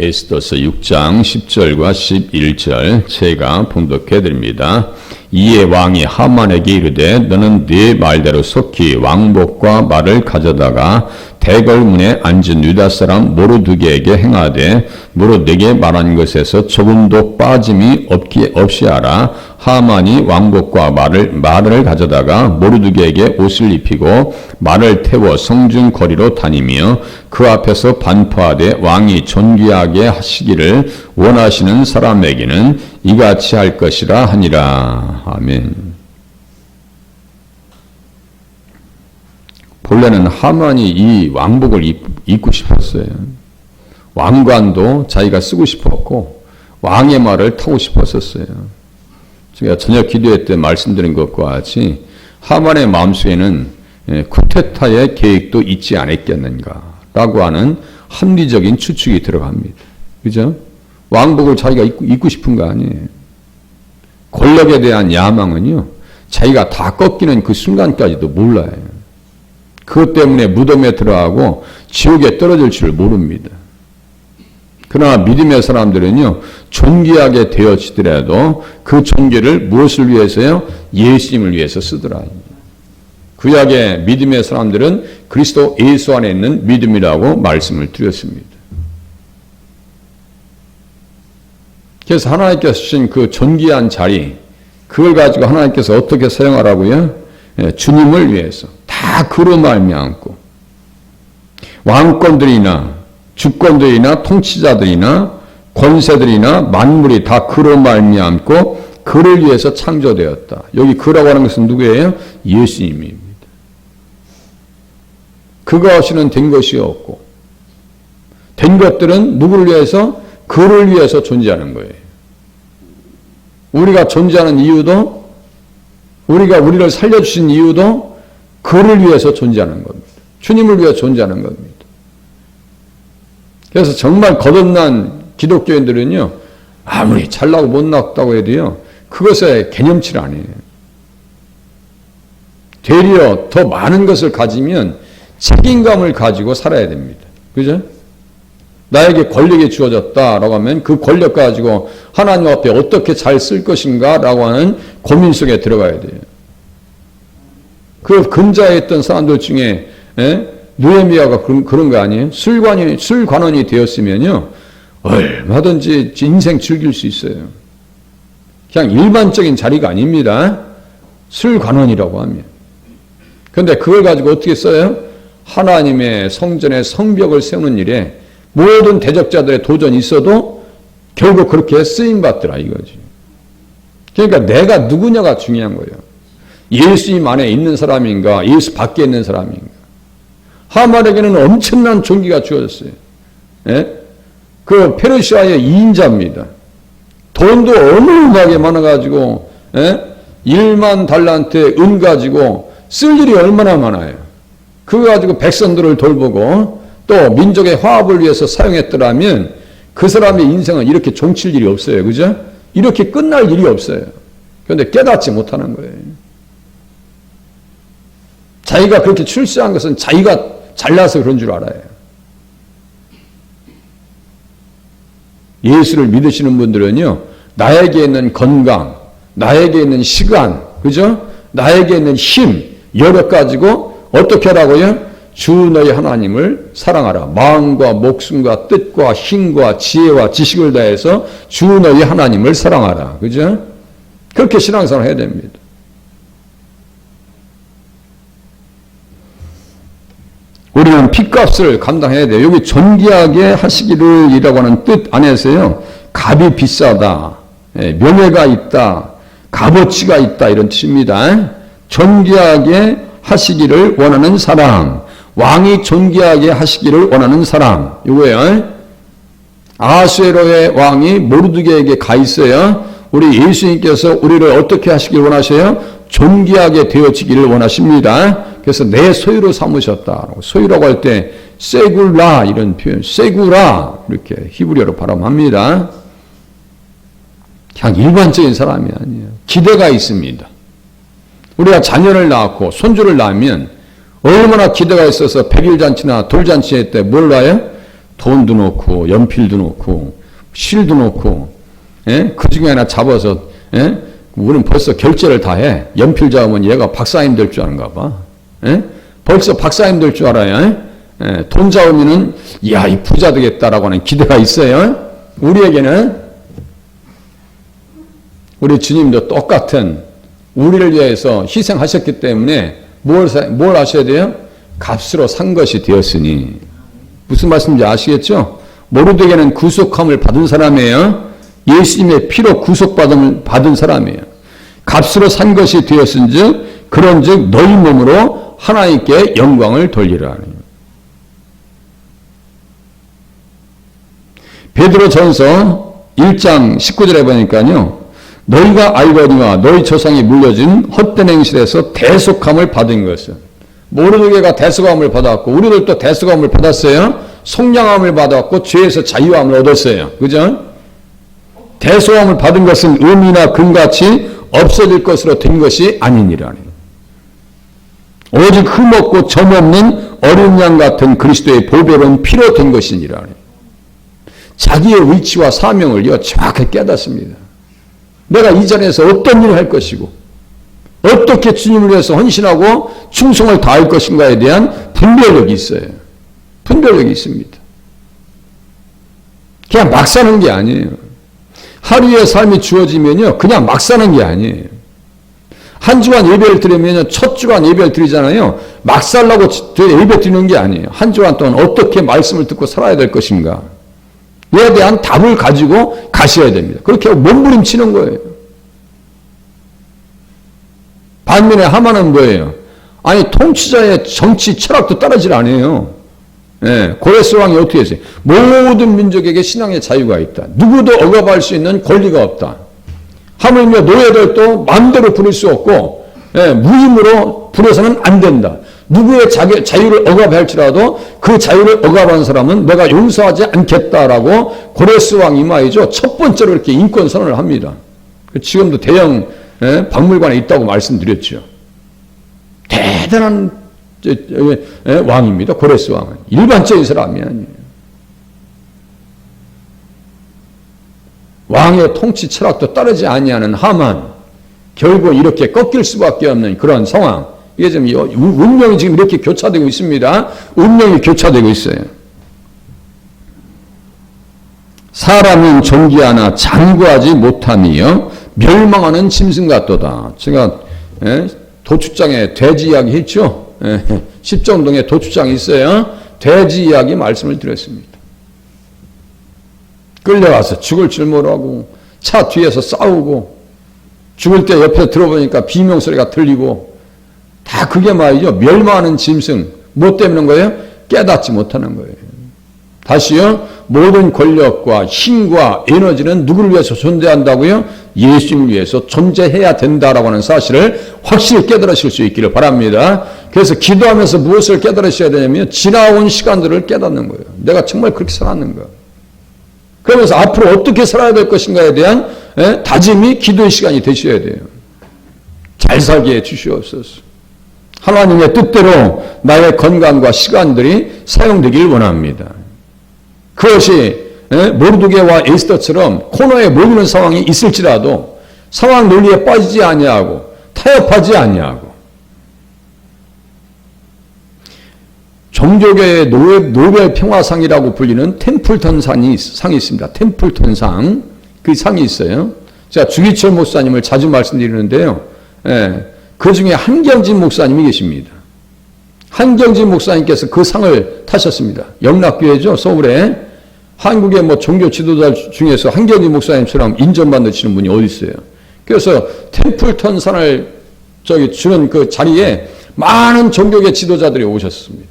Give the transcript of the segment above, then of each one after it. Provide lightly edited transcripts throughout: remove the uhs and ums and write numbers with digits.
에스더서 6장 10절과 11절 제가 봉독해 드립니다. 이에 왕이 하만에게 이르되 너는 네 말대로 속히 왕복과 말을 가져다가 대궐문에 앉은 유다 사람 모르드게에게 행하되 모르드게에게 말한 것에서 조금도 빠짐이 없이 하라. 하만이 왕복과 말을 가져다가 모르드게에게 옷을 입히고 말을 태워 성중 거리로 다니며 그 앞에서 반포하되 왕이 존귀하게 하시기를 원하시는 사람에게는 이같이 할 것이라 하니라. 아멘. 본래는 하만이 이 왕복을 입고 싶었어요. 왕관도 자기가 쓰고 싶었고 왕의 말을 타고 싶었었어요. 제가 저녁 기도회 때 말씀드린 것과 같이 하만의 마음속에는 쿠데타의 계획도 있지 않았겠는가라고 하는 합리적인 추측이 들어갑니다. 그죠? 왕복을 자기가 입고 싶은 거 아니에요. 권력에 대한 야망은요, 자기가 다 꺾이는 그 순간까지도 몰라요. 그것 때문에 무덤에 들어가고 지옥에 떨어질 줄 모릅니다. 그러나 믿음의 사람들은요, 존귀하게 되어지더라도 그 존귀를 무엇을 위해서요? 예수님을 위해서 쓰더라. 구약의 믿음의 사람들은 그리스도 예수 안에 있는 믿음이라고 말씀을 드렸습니다. 그래서 하나님께서 주신 그 존귀한 자리, 그걸 가지고 하나님께서 어떻게 사용하라고요? 주님을 위해서 다 그로 말미암고 왕권들이나 주권들이나 통치자들이나 권세들이나 만물이 다 그로 말미암고 그를 위해서 창조되었다. 여기 그라고 하는 것은 누구예요? 예수님입니다. 그가 없이는 된 것이 없고 된 것들은 누구를 위해서? 그를 위해서 존재하는 거예요. 우리가 존재하는 이유도 우리를 살려주신 이유도 그를 위해서 존재하는 겁니다. 주님을 위해 존재하는 겁니다. 그래서 정말 거듭난 기독교인들은요, 아무리 잘나고 못났다고 해도요, 그것에 개념치를 안 해요. 되려 더 많은 것을 가지면 책임감을 가지고 살아야 됩니다. 그죠? 나에게 권력이 주어졌다라고 하면 그 권력 가지고 하나님 앞에 어떻게 잘 쓸 것인가라고 하는 고민 속에 들어가야 돼요. 그 근자에 있던 사람들 중에 느헤미야가 그런 거 아니에요? 술관원이 되었으면요, 얼마든지 인생 즐길 수 있어요. 그냥 일반적인 자리가 아닙니다. 술관원이라고 하면. 그런데 그걸 가지고 어떻게 써요? 하나님의 성전에 성벽을 세우는 일에 모든 대적자들의 도전이 있어도 결국 그렇게 쓰임받더라 이거지. 그러니까 내가 누구냐가 중요한 거예요. 예수님 안에 있는 사람인가, 예수 밖에 있는 사람인가. 하만에게는 엄청난 존귀가 주어졌어요. 그 페르시아의 2인자입니다. 돈도 어마어마하게 많아가지고 1만 달란트의 은 가지고 쓸 일이 얼마나 많아요. 그거 가지고 백성들을 돌보고 또 민족의 화합을 위해서 사용했더라면 그 사람의 인생은 이렇게 종칠 일이 없어요. 그죠? 이렇게 끝날 일이 없어요. 그런데 깨닫지 못하는 거예요. 자기가 그렇게 출세한 것은 자기가 잘나서 그런 줄 알아요. 예수를 믿으시는 분들은요, 나에게 있는 건강, 나에게 있는 시간, 그죠? 나에게 있는 힘, 여력 가지고 어떻게 하라고요? 주 너희 하나님을 사랑하라. 마음과 목숨과 뜻과 힘과 지혜와 지식을 다해서 주 너희 하나님을 사랑하라. 그죠? 그렇게 신앙생활을 해야 됩니다. 우리는 핏값을 감당해야 돼요. 여기 존귀하게 하시기를 이라고 하는 뜻 안에서요, 값이 비싸다, 명예가 있다, 값어치가 있다 이런 뜻입니다. 존귀하게 하시기를 원하는 사람, 왕이 존귀하게 하시기를 원하는 사람, 이거예요. 아수에로의 왕이 모르드게에게 가 있어요. 우리 예수님께서 우리를 어떻게 하시길 원하셔요? 존귀하게 되어지기를 원하십니다. 그래서 내 소유로 삼으셨다. 소유라고 할 때 세굴라 이런 표현, 세구라 이렇게 히브리어로 발음합니다. 그냥 일반적인 사람이 아니에요. 기대가 있습니다. 우리가 자녀를 낳고 손주를 낳으면 얼마나 기대가 있어서 100일 잔치나 돌잔치 때 뭘 놔요? 돈도 놓고 연필도 놓고 실도 놓고 그 중에 하나 잡아서 우리는 벌써 결제를 다 해. 연필 잡으면 얘가 박사님 될 줄 아는가 봐. 벌써 박사님 될 줄 알아요. 돈 잡으면은 야, 이 부자 되겠다라고 하는 기대가 있어요. 우리에게는 우리 주님도 똑같은 우리를 위해서 희생하셨기 때문에 뭘 하셔야 돼요? 값으로 산 것이 되었으니. 무슨 말씀인지 아시겠죠? 모르되게는 구속함을 받은 사람이에요. 예수님의 피로 구속받음을 받은 사람이에요. 값으로 산 것이 되었은즉 그런즉 너희 몸으로 하나님께 영광을 돌리라. 베드로전서 1장 19절에 보니까요. 너희가 알거니와 너희 조상이 물려준 헛된 행실에서 대속함을 받은 것은 모르드게가 대속함을 받았고 우리들도 대속함을 받았어요. 속량함을 받았고 죄에서 자유함을 얻었어요. 그죠? 대속함을 받은 것은 음이나 금같이 없어질 것으로 된 것이 아니니라. 오직 흠없고 점없는 어린 양 같은 그리스도의 보배로운 피로 된 것이니라. 자기의 위치와 사명을요 정확히 깨닫습니다. 내가 이 자리에서 어떤 일을 할 것이고 어떻게 주님을 위해서 헌신하고 충성을 다할 것인가에 대한 분별력이 있어요. 분별력이 있습니다. 그냥 막 사는 게 아니에요. 하루의 삶이 주어지면요 그냥 막 사는 게 아니에요. 한 주간 예배를 드리면요 첫 주간 예배를 드리잖아요. 막 살라고 예배 드리는 게 아니에요. 한 주간 동안 어떻게 말씀을 듣고 살아야 될 것인가 이에 대한 답을 가지고 가셔야 됩니다. 그렇게 몸부림치는 거예요. 반면에 하만은 뭐예요? 아니 통치자의 정치 철학도 따르질 않아요. 고레스 왕이 어떻게 했어요? 모든 민족에게 신앙의 자유가 있다. 누구도 억압할 수 있는 권리가 없다. 하물며 노예들도 마음대로 부릴 수 없고 무임으로 부려서는 안 된다. 누구의 자유를 억압할지라도 그 자유를 억압한 사람은 내가 용서하지 않겠다라고 고레스 왕이 말이죠. 첫 번째로 이렇게 인권 선언을 합니다. 지금도 대형 박물관에 있다고 말씀드렸죠. 대단한 왕입니다. 고레스 왕은. 일반적인 사람이 아니에요. 왕의 통치 철학도 따르지 아니하는 하만. 결국 이렇게 꺾일 수밖에 없는 그런 상황. 이게 지금 운명이 지금 이렇게 교차되고 있습니다. 운명이 교차되고 있어요. 사람은 존귀하나 장구하지 못하니요 멸망하는 짐승 같도다. 제가 도축장에 돼지 이야기 했죠. 십정동에 도축장이 있어요. 돼지 이야기 말씀을 드렸습니다. 끌려가서 죽을 줄 모르고 차 뒤에서 싸우고 죽을 때 옆에 들어보니까 비명소리가 들리고 다 그게 말이죠. 멸망하는 짐승. 뭐 때문인 거예요? 깨닫지 못하는 거예요. 다시요. 모든 권력과 힘과 에너지는 누구를 위해서 존재한다고요? 예수님을 위해서 존재해야 된다라고 하는 사실을 확실히 깨달으실 수 있기를 바랍니다. 그래서 기도하면서 무엇을 깨달으셔야 되냐면 지나온 시간들을 깨닫는 거예요. 내가 정말 그렇게 살았는가. 그러면서 앞으로 어떻게 살아야 될 것인가에 대한 다짐이 기도의 시간이 되셔야 돼요. 잘 살게 해 주시옵소서. 하나님의 뜻대로 나의 건강과 시간들이 사용되길 원합니다. 그것이 모르드게와 에스더처럼 코너에 몰리는 상황이 있을지라도 상황 논리에 빠지지 아니하고 타협하지 아니하고 종교계의 노벨 평화상이라고 불리는 템플턴 상이 있습니다. 템플턴 상. 그 상이 있어요. 제가 주기철 목사님을 자주 말씀드리는데요. 그 중에 한경진 목사님이 계십니다. 한경진 목사님께서 그 상을 타셨습니다. 영락교회죠, 서울에. 한국의 종교 지도자 중에서 한경진 목사님처럼 인정받으시는 분이 어디 있어요. 그래서 템플턴 상을 주는 그 자리에 많은 종교계 지도자들이 오셨습니다.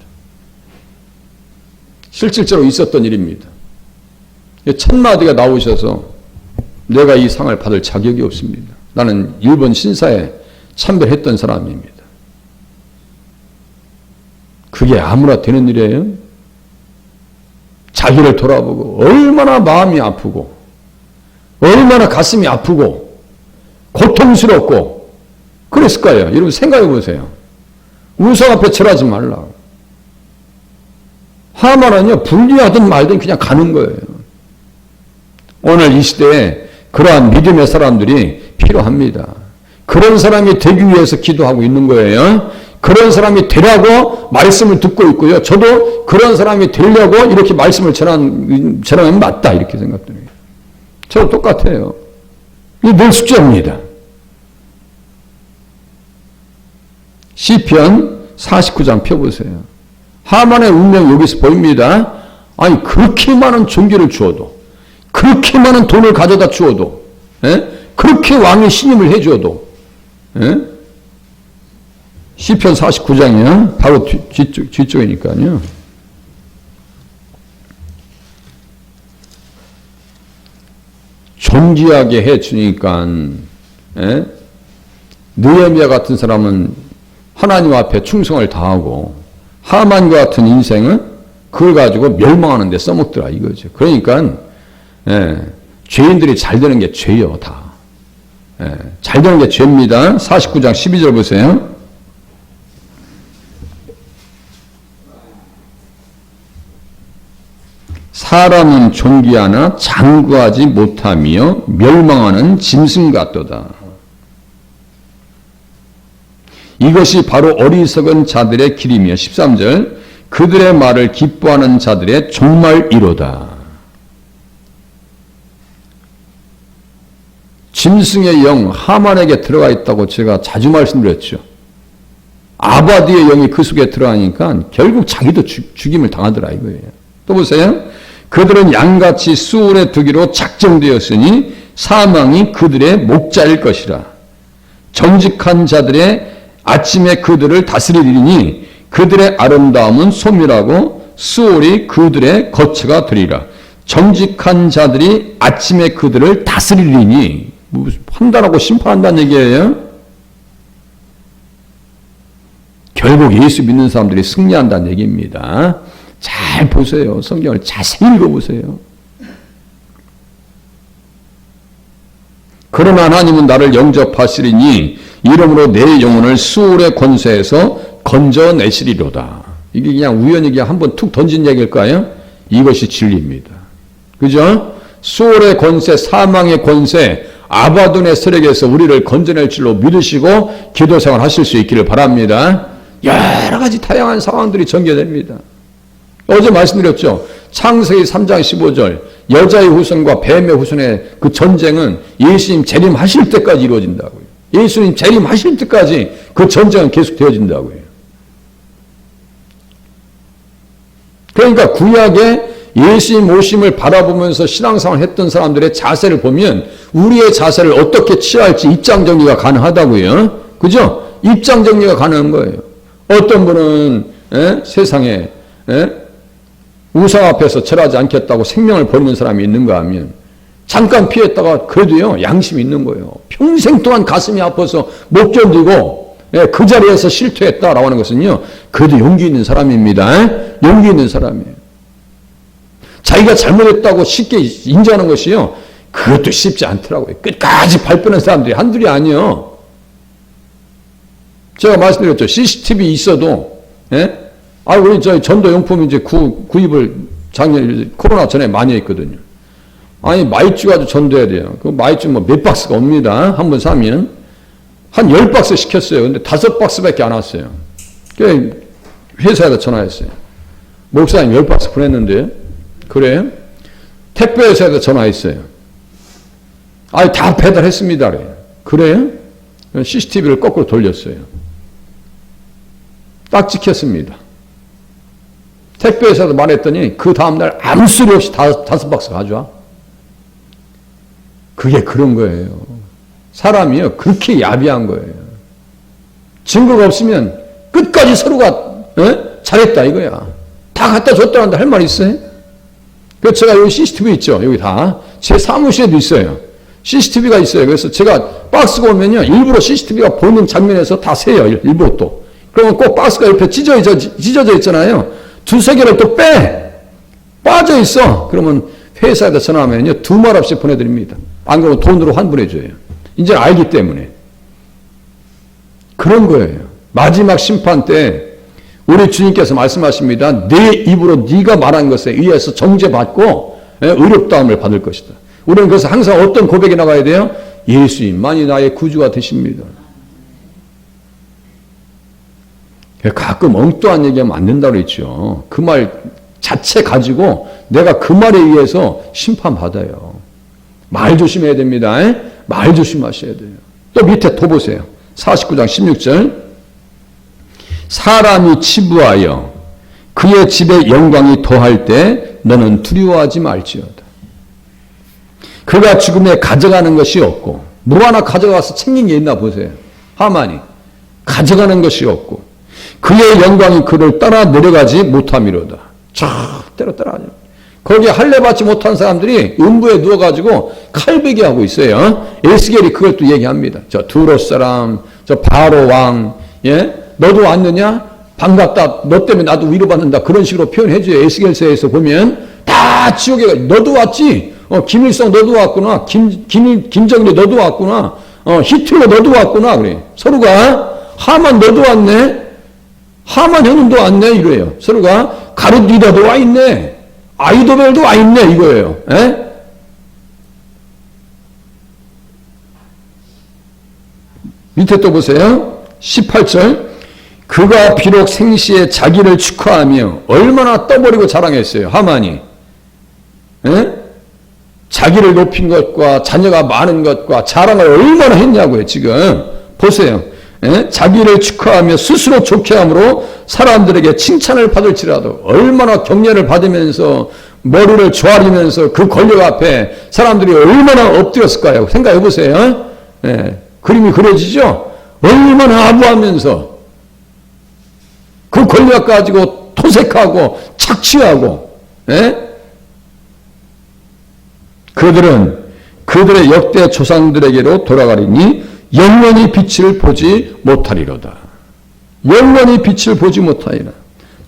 실질적으로 있었던 일입니다. 첫마디가 나오셔서 내가 이 상을 받을 자격이 없습니다. 나는 일본 신사에 참배했던 사람입니다. 그게 아무나 되는 일이에요? 자기를 돌아보고 얼마나 마음이 아프고 얼마나 가슴이 아프고 고통스럽고 그랬을 거예요. 여러분 생각해 보세요. 우상 앞에 절하지 말라. 하만은요, 불리하든 말든 그냥 가는 거예요. 오늘 이 시대에 그러한 믿음의 사람들이 필요합니다. 그런 사람이 되기 위해서 기도하고 있는 거예요. 그런 사람이 되라고 말씀을 듣고 있고요. 저도 그런 사람이 되려고 이렇게 말씀을 전하면 맞다 이렇게 생각돼요. 저도 똑같아요. 이게 늘 숙제입니다. 시편 49장 펴보세요. 하만의 운명 여기서 보입니다. 아니 그렇게 많은 종기를 주어도, 그렇게 많은 돈을 가져다 주어도, 그렇게 왕의 신임을 해주어도, 시편 49장이요. 바로 뒤쪽이니까요. 존귀하게 해주니까, 느헤미야 같은 사람은 하나님 앞에 충성을 다하고, 하만과 같은 인생은 그걸 가지고 멸망하는 데 써먹더라 이거죠. 그러니까 죄인들이 잘 되는 게 죄요 다. 잘 되는 게 죄입니다. 49장 12절 보세요. 사람은 존귀하나 장구하지 못하며 멸망하는 짐승 같도다. 이것이 바로 어리석은 자들의 길이며 13절 그들의 말을 기뻐하는 자들의 종말이로다. 짐승의 영 하만에게 들어가 있다고 제가 자주 말씀드렸죠. 아바디의 영이 그 속에 들어가니까 결국 자기도 죽임을 당하더라 이거예요. 또 보세요. 그들은 양같이 수울에 두기로 작정되었으니 사망이 그들의 목자일 것이라. 정직한 자들의 아침에 그들을 다스리리니 그들의 아름다움은 소멸하고 수월이 그들의 거처가 되리라. 정직한 자들이 아침에 그들을 다스리리니 판단하고 심판한다는 얘기예요. 결국 예수 믿는 사람들이 승리한다는 얘기입니다. 잘 보세요. 성경을 자세히 읽어보세요. 그러나 하나님은 나를 영접하시리니 이름으로 내 영혼을 수울의 권세에서 건져내시리로다. 이게 그냥 우연히 그냥 한번 툭 던진 얘기일까요? 이것이 진리입니다. 그죠? 수울의 권세, 사망의 권세, 아바돈의 세력에서 우리를 건져낼 줄로 믿으시고 기도생활 하실 수 있기를 바랍니다. 여러 가지 다양한 상황들이 전개됩니다. 어제 말씀드렸죠. 창세기 3장 15절 여자의 후손과 뱀의 후손의 그 전쟁은 예수님 재림하실 때까지 이루어진다고요. 예수님 재림하실 때까지 그 전쟁은 계속 되어진다고요. 그러니까 구약에 예수님 오심을 바라보면서 신앙생활 했던 사람들의 자세를 보면 우리의 자세를 어떻게 취할지 입장 정리가 가능하다고요. 그죠? 입장 정리가 가능한 거예요. 어떤 분은 세상에 우상 앞에서 절하지 않겠다고 생명을 버리는 사람이 있는가 하면 잠깐 피했다가 그래도요 양심이 있는 거예요. 평생 동안 가슴이 아파서 못 견디고 그 자리에서 실토했다라고 하는 것은요 그래도 용기 있는 사람입니다. 용기 있는 사람이에요. 자기가 잘못했다고 쉽게 인정하는 것이요 그것도 쉽지 않더라고요. 끝까지 발표하는 사람들이 한둘이 아니에요. 제가 말씀드렸죠. CCTV 있어도 우리 저희 전도용품 이제 구입을 작년 코로나 전에 많이 했거든요. 아니 마이쮸 가지고 전도해야 돼요. 그 마이쮸 뭐 몇 박스가 옵니다. 한 번 사면 한 10박스 시켰어요. 근데 5박스밖에 안 왔어요. 그 회사에다 전화했어요. 목사님 10박스 보냈는데 그래요? 택배회사에다 전화했어요. 아니 다 배달했습니다. 그래요? CCTV를 거꾸로 돌렸어요. 딱 찍혔습니다. 택배회사도 말했더니 그 다음날 아무 소리 없이 5박스 가져와. 그게 그런 거예요. 사람이요 그렇게 야비한 거예요. 증거가 없으면 끝까지 서로가 잘했다 이거야. 다 갖다 줬다는데 할 말 있어요? 그래서 제가 여기 CCTV 있죠. 여기 다. 제 사무실에도 있어요. CCTV가 있어요. 그래서 제가 박스가 오면요 일부러 CCTV가 보이는 장면에서 다 세요. 일부러 또. 그러면 꼭 박스가 옆에 찢어져 있잖아요. 2-3개를 또 빠져 있어. 그러면 회사에다 전화하면요 2말 없이 보내드립니다. 안 그러면 돈으로 환불해줘요. 이제 알기 때문에. 그런 거예요. 마지막 심판 때 우리 주님께서 말씀하십니다. 내 입으로 네가 말한 것에 의해서 정죄받고 의롭다함을 받을 것이다. 우리는 그래서 항상 어떤 고백이 나가야 돼요? 예수님만이 나의 구주가 되십니다. 가끔 엉뚱한 얘기하면 안 된다고 그랬죠. 그 말 자체 가지고 내가 그 말에 의해서 심판받아요. 말 조심해야 됩니다. 말 조심하셔야 돼요. 또 밑에 또 보세요. 49장 16절. 사람이 치부하여 그의 집에 영광이 더할 때 너는 두려워하지 말지어다. 그가 죽음에 가져가는 것이 없고 뭐 하나 가져가서 챙긴 게 있나 보세요. 하만이 가져가는 것이 없고 그의 영광이 그를 따라 내려가지 못함이로다. 절대로 따라가지. 거기에 할례 받지 못한 사람들이 음부에 누워가지고 칼베기 하고 있어요. 에스겔이 그걸 또 얘기합니다. 저 두로스 사람, 저 바로 왕, 너도 왔느냐? 반갑다. 너 때문에 나도 위로받는다. 그런 식으로 표현해줘요. 에스겔서에서 보면 다 지옥에 너도 왔지. 김일성 너도 왔구나. 김정일 너도 왔구나. 히틀러 너도 왔구나. 그래. 서로가 하만 너도 왔네. 하만 형님도 왔네. 이래요. 서로가 가르디다도 와 있네. 아이도벨도 와 있네. 이거예요. 밑에 또 보세요. 18절. 그가 비록 생시에 자기를 축하하며 얼마나 떠버리고 자랑했어요. 하만이. 자기를 높인 것과 자녀가 많은 것과 자랑을 얼마나 했냐고요. 지금 보세요. 자기를 축하하며 스스로 좋게 함으로 사람들에게 칭찬을 받을지라도 얼마나 격려를 받으면서 머리를 조아리면서 그 권력 앞에 사람들이 얼마나 엎드렸을까요? 생각해 보세요. 그림이 그려지죠? 얼마나 아부하면서 그 권력 가지고 토색하고 착취하고 그들은 그들의 역대 조상들에게로 돌아가리니 영원히 빛을 보지 못하리로다. 영원히 빛을 보지 못하리라.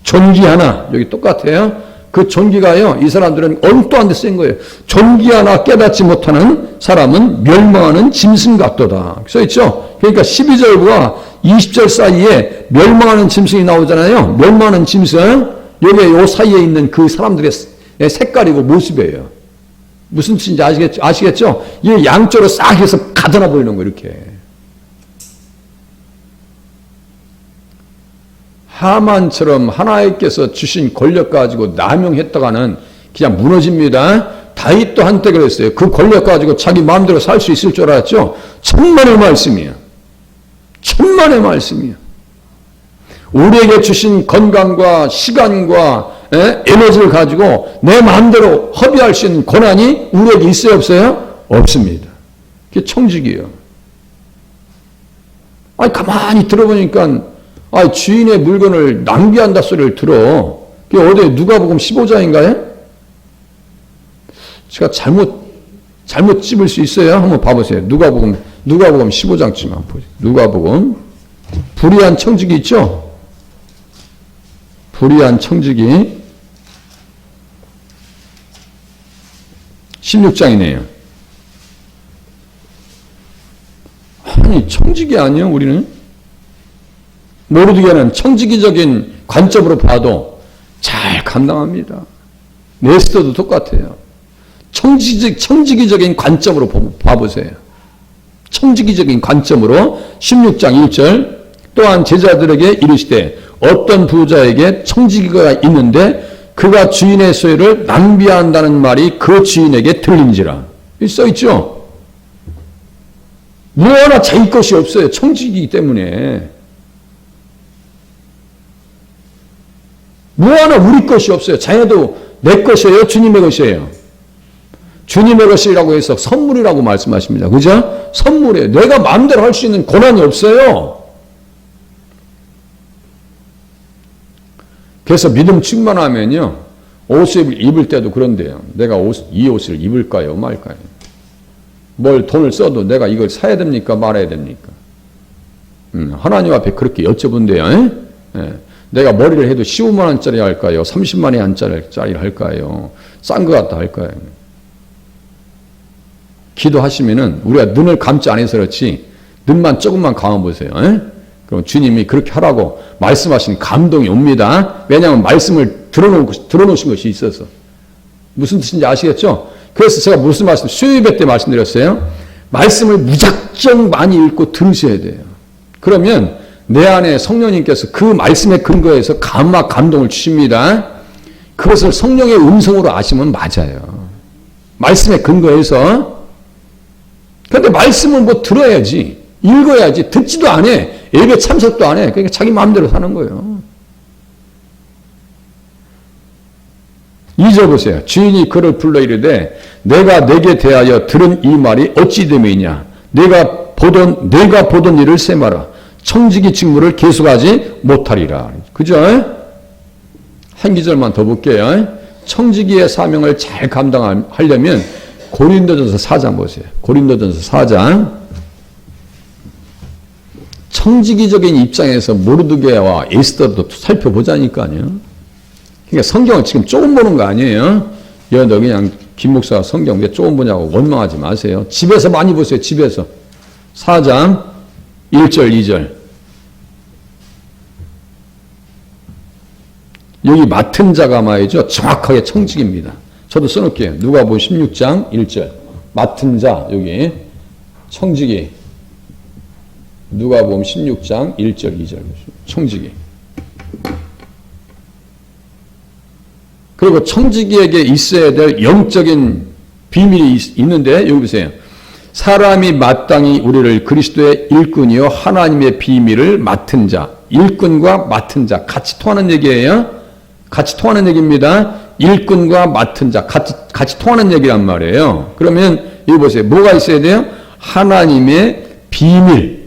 존귀하나 여기 똑같아요. 그 존귀가요. 이 사람들은 엉뚱한 데 쓴 거예요. 존귀하나 깨닫지 못하는 사람은 멸망하는 짐승 같도다. 써있죠. 그러니까 12절과 20절 사이에 멸망하는 짐승이 나오잖아요. 멸망하는 짐승 여기 요 사이에 있는 그 사람들의 색깔이고 모습이에요. 무슨 뜻인지 아시겠죠? 이게 양쪽으로 싹 해서 가져나 보이는 거 이렇게. 하만처럼 하나님께서 주신 권력 가지고 남용했다가는 그냥 무너집니다. 다윗도 한때 그랬어요. 그 권력 가지고 자기 마음대로 살 수 있을 줄 알았죠? 천만의 말씀이에요. 천만의 말씀이에요. 우리에게 주신 건강과 시간과 에너지를 가지고 내 마음대로 허비할 수 있는 권한이 우리에게 있어요? 없어요? 없습니다. 그게 청직이에요. 아니 가만히 들어보니까 주인의 물건을 낭비한다 소리를 들어. 그게 어디 누가복음 15장인가요? 제가 잘못 찝을 수 있어요? 한번 봐보세요. 누가복음 15장쯤 한번 보세요. 누가복음 불의한 청직이 있죠? 불의한 청직이 16장이네요. 아니 청직이 아니에요 우리는? 모르드게는 청지기적인 관점으로 봐도 잘 감당합니다. 네스터도 똑같아요. 청지기적인 관점으로 봐보세요. 청지기적인 관점으로 16장 1절 또한 제자들에게 이르시되 어떤 부자에게 청지기가 있는데 그가 주인의 소유를 낭비한다는 말이 그 주인에게 들린지라. 써있죠? 뭐 하나 자기 것이 없어요. 청지기이기 때문에. 뭐 하나 우리 것이 없어요. 자녀도 내 것이에요? 주님의 것이에요? 주님의 것이라고 해서 선물이라고 말씀하십니다. 그죠? 선물이에요. 내가 마음대로 할 수 있는 권한이 없어요. 그래서 믿음 충만하면요. 옷을 입을 때도 그런데요. 내가 이 옷을 입을까요? 말까요? 뭘 돈을 써도 내가 이걸 사야 됩니까? 말아야 됩니까? 하나님 앞에 그렇게 여쭤본대요. 내가 머리를 해도 15만 원짜리 할까요? 30만 원짜리 할까요? 싼 것 같다 할까요? 기도하시면은 우리가 눈을 감지 안 해서 그렇지 눈만 조금만 감아보세요. 그럼 주님이 그렇게 하라고 말씀하신 감동이 옵니다. 왜냐하면 말씀을 들어놓으신 것이 있어서. 무슨 뜻인지 아시겠죠? 그래서 제가 무슨 말씀, 수요예배 때 말씀드렸어요. 말씀을 무작정 많이 읽고 들으셔야 돼요. 그러면 내 안에 성령님께서 그 말씀에 근거해서 감동을 주십니다. 그것을 성령의 음성으로 아시면 맞아요. 말씀에 근거해서. 그런데 말씀을 뭐 들어야지, 읽어야지, 듣지도 안 해. 예배 참석도 안 해. 그러니까 자기 마음대로 사는 거예요. 2절 보세요. 주인이 그를 불러 이르되 내가 내게 대하여 들은 이 말이 어찌 됨이냐. 내가 보던 일을 세마라. 청지기 직무를 계속하지 못하리라. 그죠? 한 기절만 더 볼게요. 청지기의 사명을 잘 감당하려면 고린도전서 4장 보세요. 고린도전서 4장. 청지기적인 입장에서 모르드게와 에스더도 살펴보자니까요. 그러니까 성경을 지금 조금 보는 거 아니에요. 야, 너 그냥 김 목사가 성경 왜 조금 보냐고 원망하지 마세요. 집에서 많이 보세요. 집에서. 4장 1절 2절. 여기 맡은 자가 말이죠. 정확하게 청지기입니다. 저도 써놓을게요. 누가복음 16장 1절. 맡은 자 여기 청지기. 누가복음 16장 1절 2절. 청지기. 그리고 청지기에게 있어야 될 영적인 비밀이 있는데 여기 보세요. 사람이 마땅히 우리를 그리스도의 일꾼이요 하나님의 비밀을 맡은 자. 일꾼과 맡은 자 같이 통하는 얘기예요. 같이 통하는 얘기입니다. 일꾼과 맡은 자 같이 통하는 얘기란 말이에요. 그러면 여기 보세요. 뭐가 있어야 돼요? 하나님의 비밀.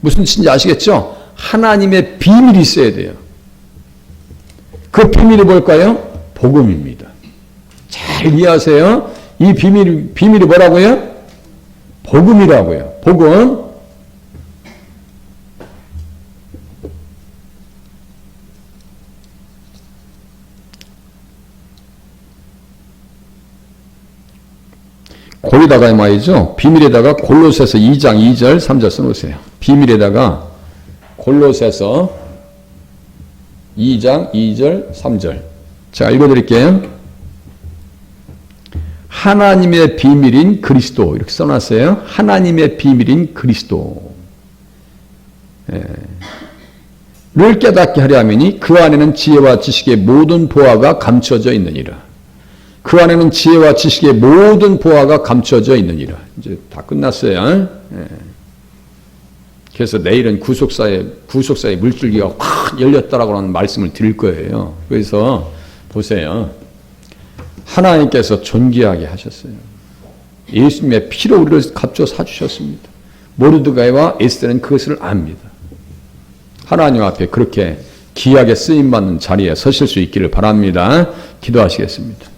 무슨 뜻인지 아시겠죠? 하나님의 비밀이 있어야 돼요. 그 비밀이 뭘까요? 복음입니다. 잘 이해하세요. 이 비밀이 뭐라고요? 복음이라고요. 복음. 거기다가 말이죠. 비밀에다가 골로새서 2장 2절 3절 써놓으세요. 비밀에다가 골로새서 2장 2절 3절. 제가 읽어드릴게요. 하나님의 비밀인 그리스도 이렇게 써놨어요. 하나님의 비밀인 그리스도. 를 깨닫게 하려 함이니 그 안에는 지혜와 지식의 모든 보화가 감춰져 있느니라. 그 안에는 지혜와 지식의 모든 보화가 감춰져 있느니라. 이제 다 끝났어요. 그래서 내일은 구속사의 물줄기가 확 열렸다라고 하는 말씀을 드릴 거예요. 그래서 보세요. 하나님께서 존귀하게 하셨어요. 예수님의 피로 우리를 값줘 사주셨습니다. 모르드가이와 에스더는 그것을 압니다. 하나님 앞에 그렇게 귀하게 쓰임받는 자리에 서실 수 있기를 바랍니다. 기도하시겠습니다.